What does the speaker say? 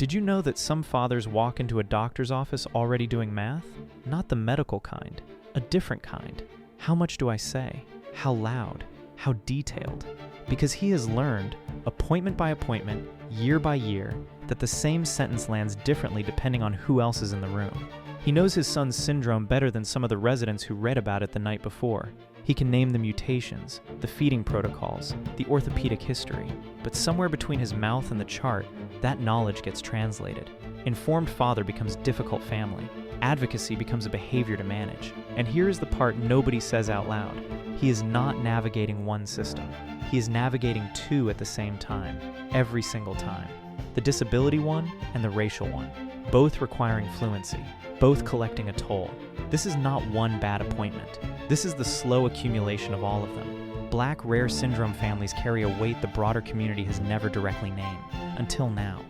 Did you know that some fathers walk into a doctor's office already doing math? Not the medical kind, a different kind. How much do I say? How loud? How detailed? Because he has learned, appointment by appointment, year by year, that the same sentence lands differently depending on who else is in the room. He knows his son's syndrome better than some of the residents who read about it the night before. He can name the mutations, the feeding protocols, the orthopedic history. But somewhere between his mouth and the chart, that knowledge gets translated. Informed father becomes difficult family. Advocacy becomes a behavior to manage. And here is the part nobody says out loud. He is not navigating one system. He is navigating two at the same time, every single time. The disability one and the racial one, both requiring fluency, both collecting a toll. This is not one bad appointment. This is the slow accumulation of all of them. Black rare syndrome families carry a weight the broader community has never directly named, until now.